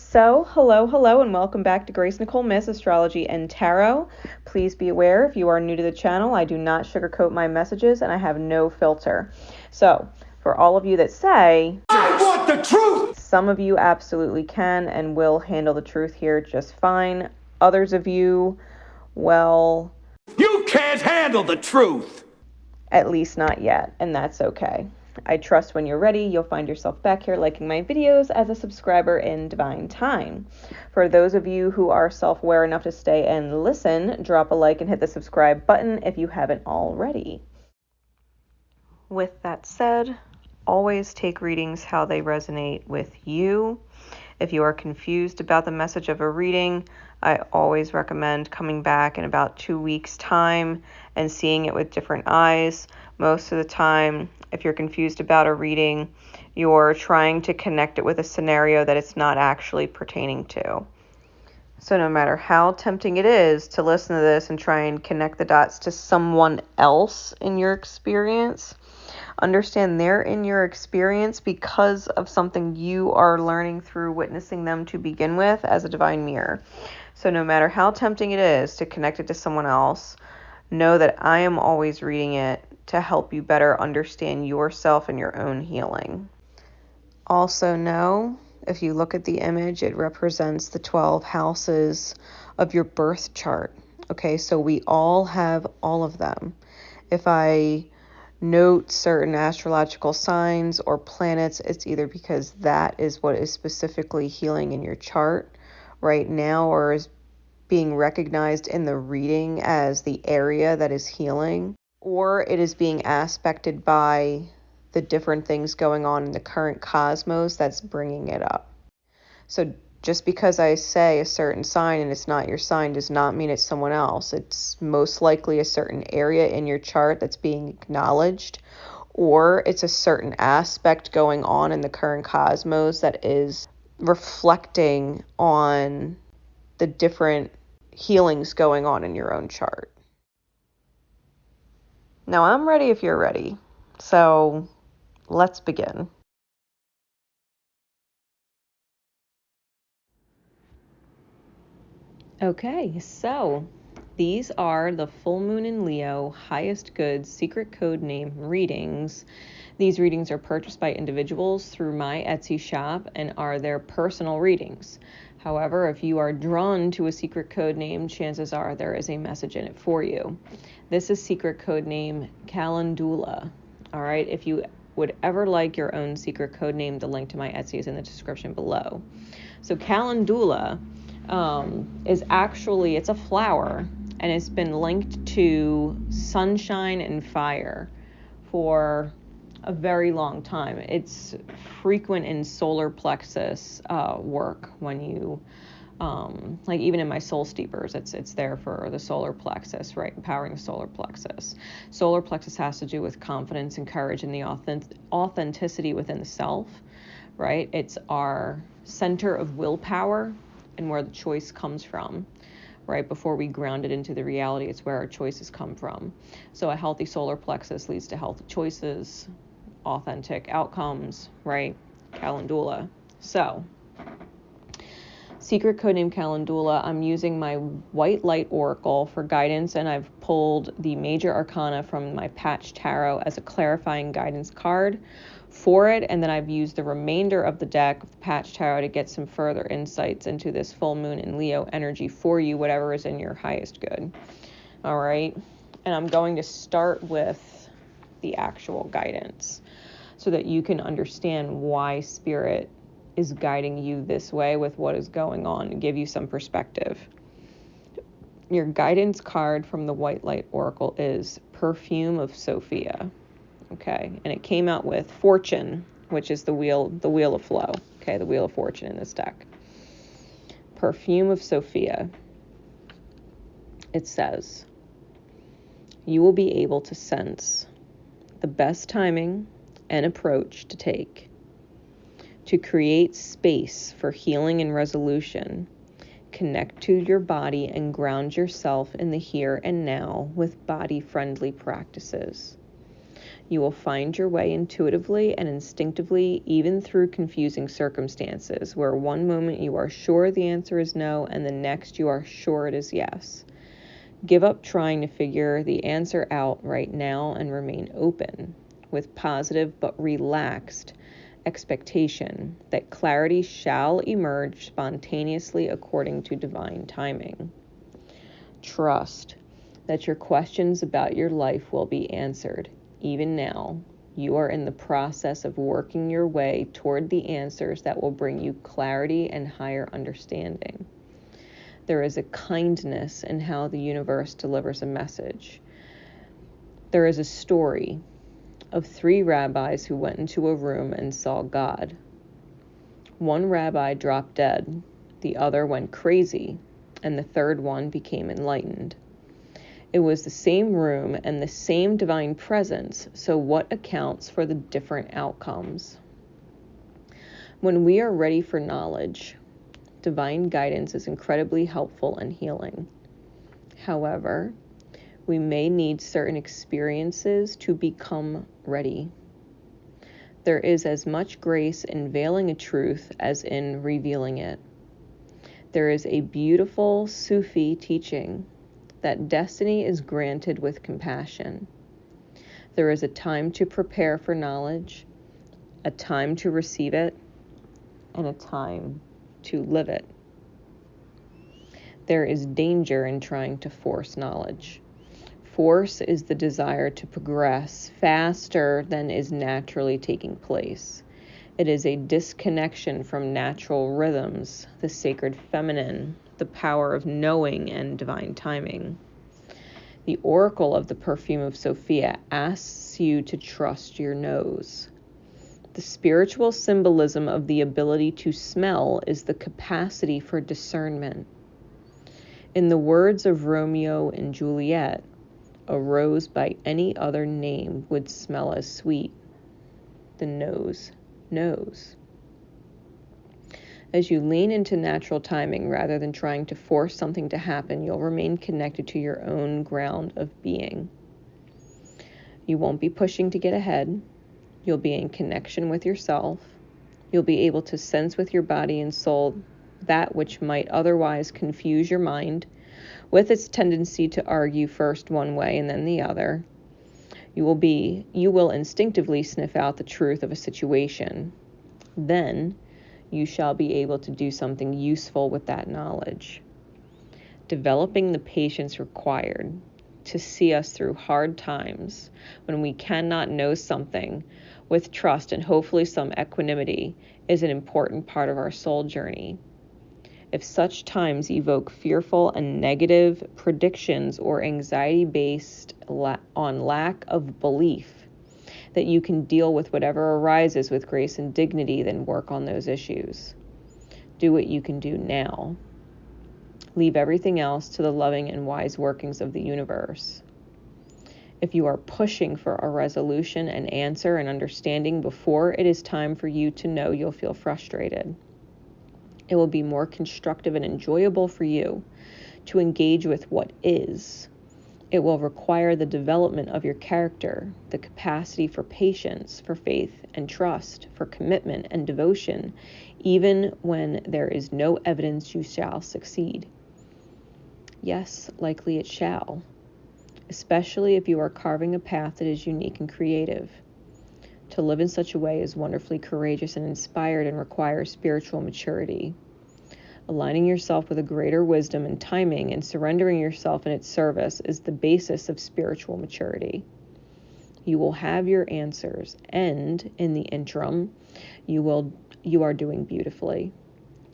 So, hello, and welcome back to Nicole Myths, Astrology and Tarot. Please be aware, if you are new to the channel, I do not sugarcoat my messages and I have no filter. So, for all of you that say, I want the truth! Some of you absolutely can and will handle the truth here just fine. Others of you, well, you can't handle the truth! At least not yet, and that's okay. I trust when you're ready, you'll find yourself back here liking my videos as a subscriber in divine time. For those of you who are self-aware enough to stay and listen, drop a like and hit the subscribe button if you haven't already. With that said, always take readings how they resonate with you. If you are confused about the message of a reading, I always recommend coming back in about 2 weeks' time and seeing it with different eyes. Most of the time, if you're confused about a reading, you're trying to connect it with a scenario that it's not actually pertaining to. So no matter how tempting it is to listen to this and try and connect the dots to someone else in your experience, understand they're in your experience because of something you are learning through witnessing them to begin with as a divine mirror. So no matter how tempting it is to connect it to someone else, know that I am always reading it to help you better understand yourself and your own healing. Also know, if you look at the image, it represents the 12 houses of your birth chart. Okay, so we all have all of them. If I note certain astrological signs or planets, it's either because that is what is specifically healing in your chart right now or is being recognized in the reading as the area that is healing, or it is being aspected by the different things going on in the current cosmos that's bringing it up. So just because I say a certain sign and it's not your sign does not mean it's someone else. It's most likely a certain area in your chart that's being acknowledged, or it's a certain aspect going on in the current cosmos that is reflecting on the different healings going on in your own chart. Now I'm ready if you're ready. So let's begin. Okay, so these are the full moon in Leo, highest good, secret code name readings. These readings are purchased by individuals through my Etsy shop and are their personal readings. However, if you are drawn to a secret code name, chances are there is a message in it for you. This is secret code name Calendula. All right, if you would ever like your own secret code name, the link to my Etsy is in the description below. So Calendula is actually, it's a flower, and it's been linked to sunshine and fire for a very long time. It's frequent in solar plexus work when you, like even in my soul steepers, it's there for the solar plexus, right? Empowering the solar plexus. Solar plexus has to do with confidence and courage and the authenticity within the self, right? It's our center of willpower and where the choice comes from, right? Before we ground it into the reality, it's where our choices come from. So a healthy solar plexus leads to healthy choices, authentic outcomes, right? Calendula. So, secret codename Calendula, I'm using my white light oracle for guidance, and I've pulled the major arcana from my patch tarot as a clarifying guidance card for it, and then I've used the remainder of the deck of the patch tarot to get some further insights into this full moon in Leo energy for you, whatever is in your highest good. All right, and I'm going to start with the actual guidance so that you can understand why Spirit is guiding you this way with what is going on and give you some perspective. Your guidance card from the White Light Oracle is Perfume of Sofia. Okay, and it came out with Fortune, which is the wheel of flow. Okay, the wheel of fortune in this deck. Perfume of Sofia. It says, you will be able to sense the best timing and approach to take to create space for healing and resolution. Connect to your body and ground yourself in the here and now with body-friendly practices. You will find your way intuitively and instinctively, even through confusing circumstances, where one moment you are sure the answer is no, and the next you are sure it is yes. Give up trying to figure the answer out right now and remain open, with positive but relaxed expectation that clarity shall emerge spontaneously according to divine timing. Trust that your questions about your life will be answered. Even now, you are in the process of working your way toward the answers that will bring you clarity and higher understanding. There is a kindness in how the universe delivers a message. There is a story of 3 rabbis who went into a room and saw God. One rabbi dropped dead, the other went crazy, and the third one became enlightened. It was the same room and the same divine presence, so what accounts for the different outcomes? When we are ready for knowledge, divine guidance is incredibly helpful and healing. However, we may need certain experiences to become ready. There is as much grace in veiling a truth as in revealing it. There is a beautiful Sufi teaching that destiny is granted with compassion. There is a time to prepare for knowledge, a time to receive it, and a time to live it. There is danger in trying to force knowledge. Force is the desire to progress faster than is naturally taking place. It is a disconnection from natural rhythms, the sacred feminine, the power of knowing, and divine timing. The oracle of the Perfume of Sofia asks you to trust your nose. The spiritual symbolism of the ability to smell is the capacity for discernment. In the words of Romeo and Juliet, a rose by any other name would smell as sweet. The nose knows. As you lean into natural timing rather than trying to force something to happen, you'll remain connected to your own ground of being. You won't be pushing to get ahead. You'll be in connection with yourself. You'll be able to sense with your body and soul that which might otherwise confuse your mind, with its tendency to argue first one way and then the other. You will instinctively sniff out the truth of a situation. Then you shall be able to do something useful with that knowledge. Developing the patience required to see us through hard times when we cannot know something with trust and hopefully some equanimity is an important part of our soul journey. If such times evoke fearful and negative predictions or anxiety based on lack of belief that you can deal with whatever arises with grace and dignity, then work on those issues. Do what you can do now. Leave everything else to the loving and wise workings of the universe. If you are pushing for a resolution and answer and understanding before it is time for you to know, you'll feel frustrated. It will be more constructive and enjoyable for you to engage with what is. It will require the development of your character, the capacity for patience, for faith and trust, for commitment and devotion, even when there is no evidence you shall succeed. Yes, likely it shall, especially if you are carving a path that is unique and creative. To live in such a way is wonderfully courageous and inspired and requires spiritual maturity. Aligning yourself with a greater wisdom and timing and surrendering yourself in its service is the basis of spiritual maturity. You will have your answers, and in the interim, you are doing beautifully.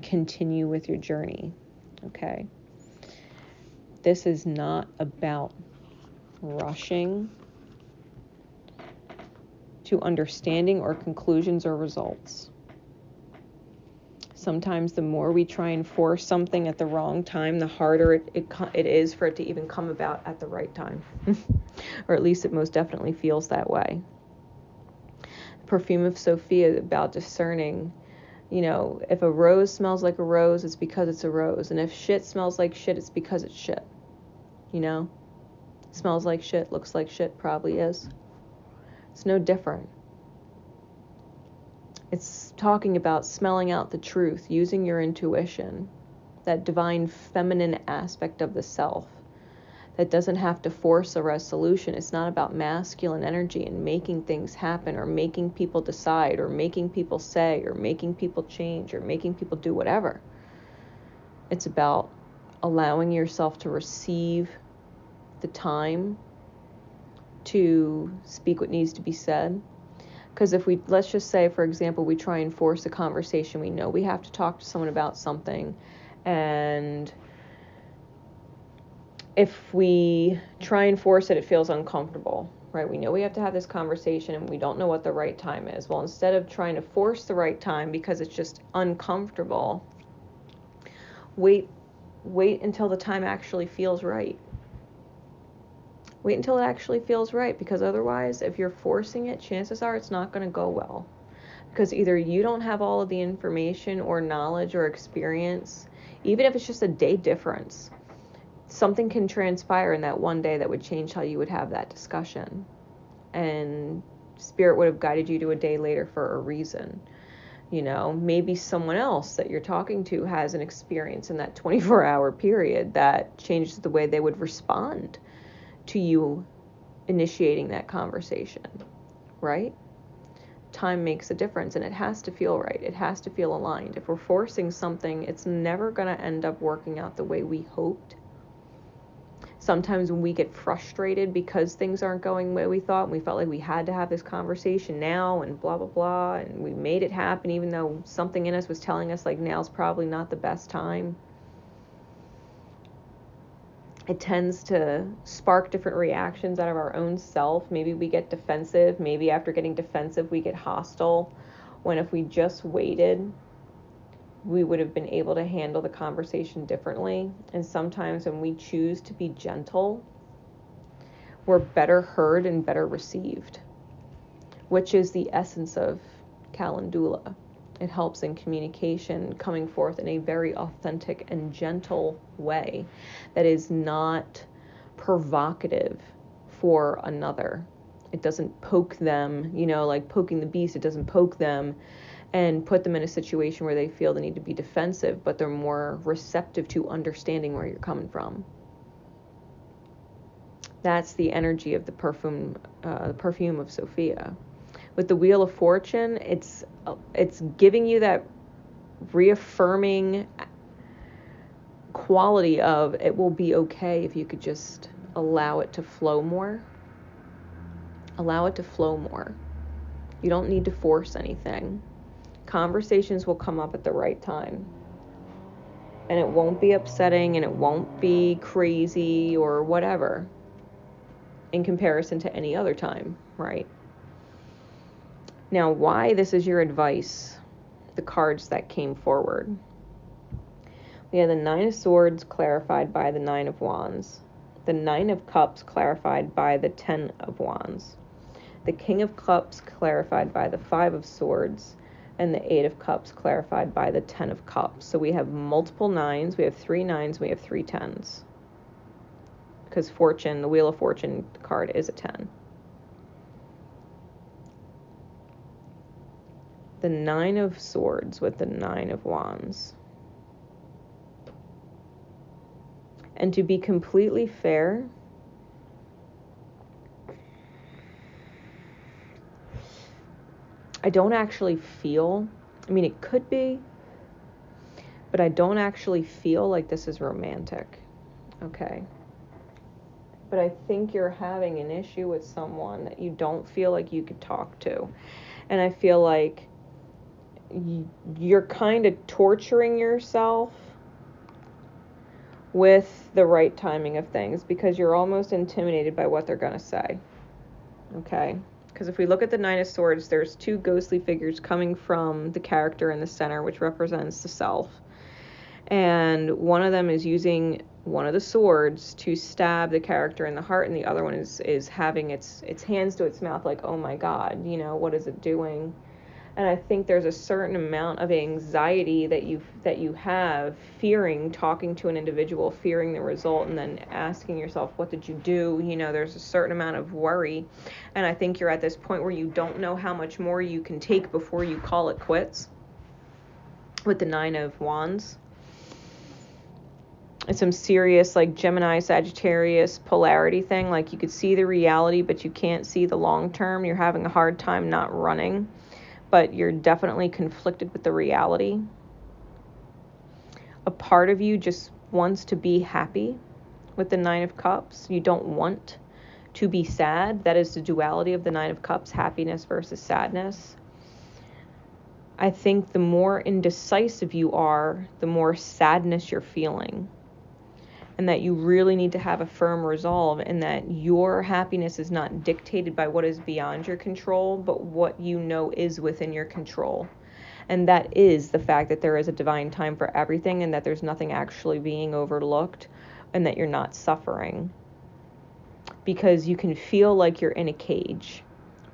Continue with your journey. Okay? This is not about rushing to understanding or conclusions or results. Sometimes the more we try and force something at the wrong time, the harder it is for it to even come about at the right time. Or at least it most definitely feels that way. Perfume of Sofia is about discerning, if a rose smells like a rose, it's because it's a rose. And if shit smells like shit, it's because it's shit. Smells like shit, looks like shit, probably is. It's no different. It's talking about smelling out the truth, using your intuition, that divine feminine aspect of the self that doesn't have to force a resolution. It's not about masculine energy and making things happen or making people decide or making people say or making people change or making people do whatever. It's about allowing yourself to receive the time to speak what needs to be said. Because if we, let's just say, for example, we try and force a conversation, we know we have to talk to someone about something, and if we try and force it, it feels uncomfortable, right? We know we have to have this conversation and we don't know what the right time is. Well, instead of trying to force the right time because it's just uncomfortable, wait until the time actually feels right. Wait until it actually feels right, because otherwise, if you're forcing it, chances are it's not going to go well. Because either you don't have all of the information or knowledge or experience, even if it's just a day difference. Something can transpire in that one day that would change how you would have that discussion. And Spirit would have guided you to a day later for a reason. You know, maybe someone else that you're talking to has an experience in that 24-hour period that changes the way they would respond to you initiating that conversation, right? Time makes a difference, and it has to feel right. It has to feel aligned. If we're forcing something, it's never going to end up working out the way we hoped. Sometimes when we get frustrated because things aren't going the way we thought, and we felt like we had to have this conversation now and blah, blah, blah, and we made it happen even though something in us was telling us like now's probably not the best time. It tends to spark different reactions out of our own self. Maybe we get defensive. Maybe after getting defensive, we get hostile. When if we just waited, we would have been able to handle the conversation differently. And sometimes when we choose to be gentle, we're better heard and better received, which is the essence of Calendula. It helps in communication coming forth in a very authentic and gentle way that is not provocative for another. It doesn't poke them, you know, like poking the beast. It doesn't poke them and put them in a situation where they feel they need to be defensive, but they're more receptive to understanding where you're coming from. That's the energy of the Perfume of Sofia. With the Wheel of Fortune, it's giving you that reaffirming quality of it will be okay if you could just allow it to flow more. Allow it to flow more. You don't need to force anything. Conversations will come up at the right time. And it won't be upsetting and it won't be crazy or whatever in comparison to any other time, right? Now, why this is your advice, the cards that came forward. We have the Nine of Swords clarified by the Nine of Wands. The Nine of Cups clarified by the Ten of Wands. The King of Cups clarified by the Five of Swords. And the Eight of Cups clarified by the Ten of Cups. So we have multiple nines. We have 3 nines. We have 3 tens. Because Fortune, the Wheel of Fortune card is a 10. The Nine of Swords with the Nine of Wands. And to be completely fair, I don't actually feel, I mean, it could be, but I don't actually feel like this is romantic, okay? But I think you're having an issue with someone that you don't feel like you could talk to. And I feel like you're kind of torturing yourself with the right timing of things because you're almost intimidated by what they're going to say, okay? Because if we look at the Nine of Swords, there's 2 ghostly figures coming from the character in the center, which represents the self. And one of them is using one of the swords to stab the character in the heart, and the other one is having its hands to its mouth like, oh my God, you know, what is it doing? And I think there's a certain amount of anxiety that you have, fearing talking to an individual, fearing the result, and then asking yourself, what did you do? There's a certain amount of worry. And I think you're at this point where you don't know how much more you can take before you call it quits with the 9 of Wands. It's some serious, like, Gemini, Sagittarius polarity thing. Like, you could see the reality, but you can't see the long term. You're having a hard time not running, but you're definitely conflicted with the reality. A part of you just wants to be happy with the 9 of Cups. You don't want to be sad. That is the duality of the 9 of Cups, happiness versus sadness. I think the more indecisive you are, the more sadness you're feeling. And that you really need to have a firm resolve, and that your happiness is not dictated by what is beyond your control, but what you know is within your control. And that is the fact that there is a divine time for everything, and that there's nothing actually being overlooked, and that you're not suffering. Because you can feel like you're in a cage,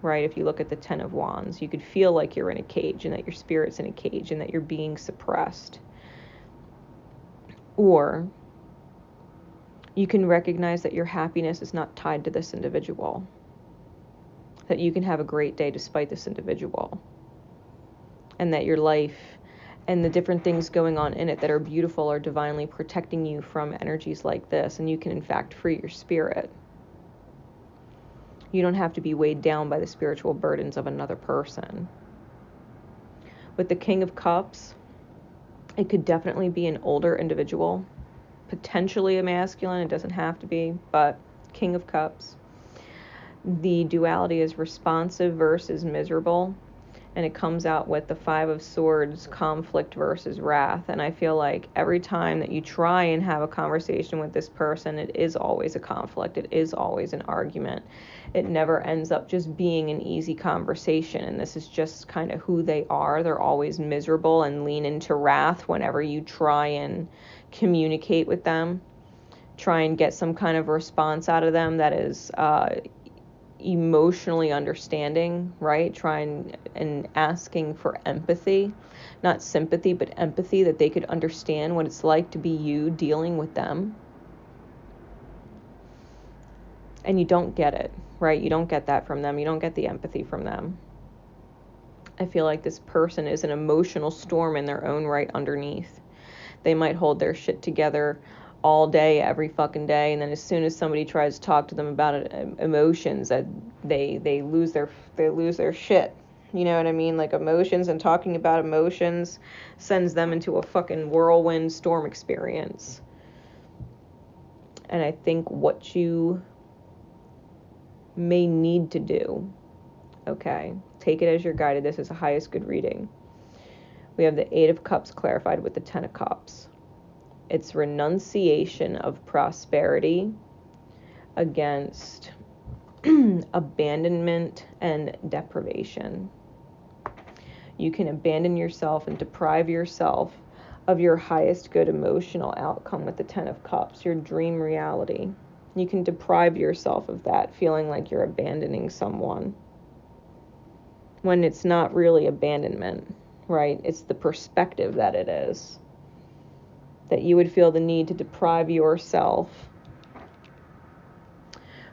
right? If you look at the 10 of Wands, you could feel like you're in a cage, and that your spirit's in a cage, and that you're being suppressed. Or you can recognize that your happiness is not tied to this individual. That you can have a great day despite this individual. And that your life and the different things going on in it that are beautiful are divinely protecting you from energies like this. And you can, in fact, free your spirit. You don't have to be weighed down by the spiritual burdens of another person. With the King of Cups, it could definitely be an older individual. Potentially a masculine, it doesn't have to be, but King of Cups. The duality is responsive versus miserable, and it comes out with the 5 of Swords, conflict versus wrath. And I feel like every time that you try and have a conversation with this person, it is always a conflict, it is always an argument. It never ends up just being an easy conversation, and this is just kind of who they are. They're always miserable and lean into wrath whenever you try and communicate with them, try and get some kind of response out of them that is emotionally understanding, right? Trying and asking for empathy, not sympathy, but empathy, that they could understand what it's like to be you dealing with them. And you don't get it, right? You don't get that from them. You don't get the empathy from them. I feel like this person is an emotional storm in their own right underneath. They might hold their shit together all day, every fucking day, and then as soon as somebody tries to talk to them about emotions, that they lose their shit. You know what I mean? Like, emotions and talking about emotions sends them into a fucking whirlwind storm experience. And I think what you may need to do, okay, take it as you're guided. This is the highest good reading. We have the 8 of Cups clarified with the 10 of Cups. It's renunciation of prosperity against abandonment and deprivation. You can abandon yourself and deprive yourself of your highest good emotional outcome with the 10 of Cups, your dream reality. You can deprive yourself of that, feeling like you're abandoning someone, when it's not really abandonment, right? It's the perspective that it is. That you would feel the need to deprive yourself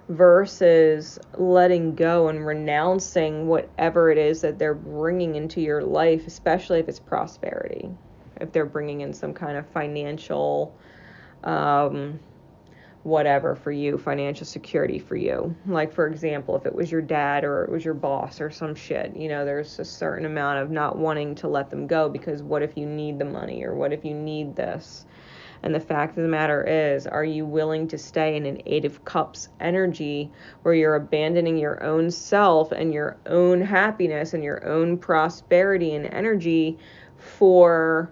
versus letting go and renouncing whatever it is that they're bringing into your life, especially if it's prosperity. If they're bringing in some kind of financial whatever for you, financial security for you. Like, for example, if it was your dad or it was your boss or some shit, you know, there's a certain amount of not wanting to let them go, because what if you need the money, or what if you need this? And the fact of the matter is, are you willing to stay in an 8 of Cups energy where you're abandoning your own self and your own happiness and your own prosperity and energy for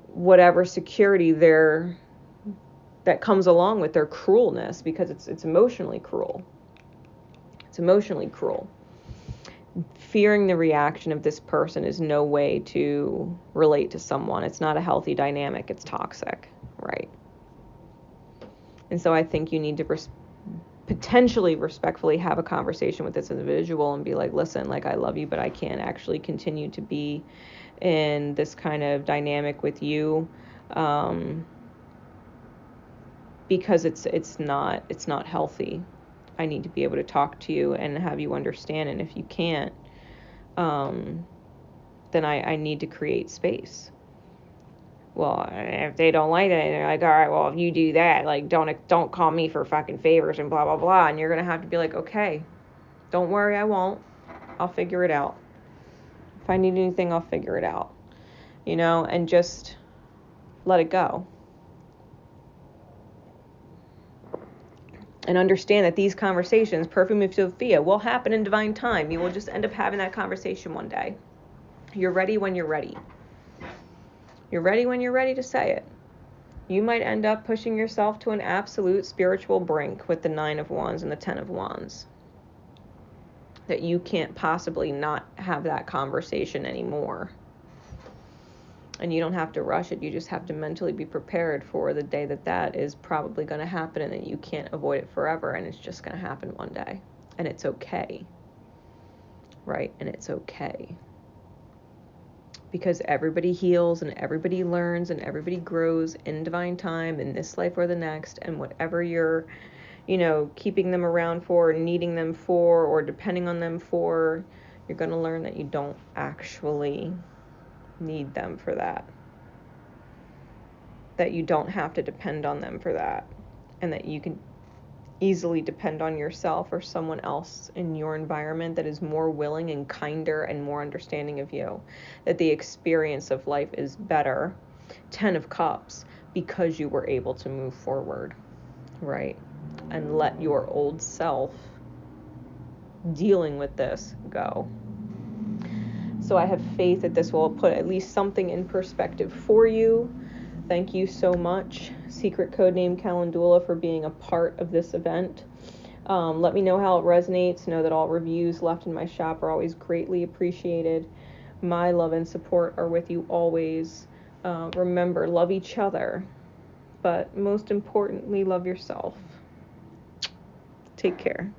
whatever security that comes along with their cruelness, because it's emotionally cruel. It's emotionally cruel. Fearing the reaction of this person is no way to relate to someone. It's not a healthy dynamic. It's toxic, right? And so I think you need to potentially respectfully have a conversation with this individual and be like, listen, like, I love you, but I can't actually continue to be in this kind of dynamic with you, because it's not healthy. I need to be able to talk to you and have you understand, and if you can't, then I need to create space. Well, if they don't like that, they're like, all right, well, if you do that, like, don't call me for fucking favors and blah, blah, blah. And you're going to have to be like, okay, don't worry, I won't. I'll figure it out. If I need anything, I'll figure it out. And just let it go. And understand that these conversations, Perfume of Sofia, will happen in divine time. You will just end up having that conversation one day. You're ready when you're ready. You're ready when you're ready to say it. You might end up pushing yourself to an absolute spiritual brink with the 9 of Wands and the 10 of Wands. That you can't possibly not have that conversation anymore. And you don't have to rush it. You just have to mentally be prepared for the day that is probably going to happen, and that you can't avoid it forever, and it's just going to happen one day. And it's okay. Right? And it's okay. Because everybody heals and everybody learns and everybody grows in divine time, in this life or the next, and whatever you're, keeping them around for, needing them for, or depending on them for, you're going to learn that you don't actually need them for that. That you don't have to depend on them for that. And that you can easily depend on yourself or someone else in your environment that is more willing and kinder and more understanding of you. That the experience of life is better, 10 of Cups, because you were able to move forward, right? And let your old self dealing with this go. So I have faith that this will put at least something in perspective for you. Thank you so much, Secret Codename Calendula, for being a part of this event. Let me know how it resonates. Know that all reviews left in my shop are always greatly appreciated. My love and support are with you always. Remember, love each other, but most importantly, love yourself. Take care.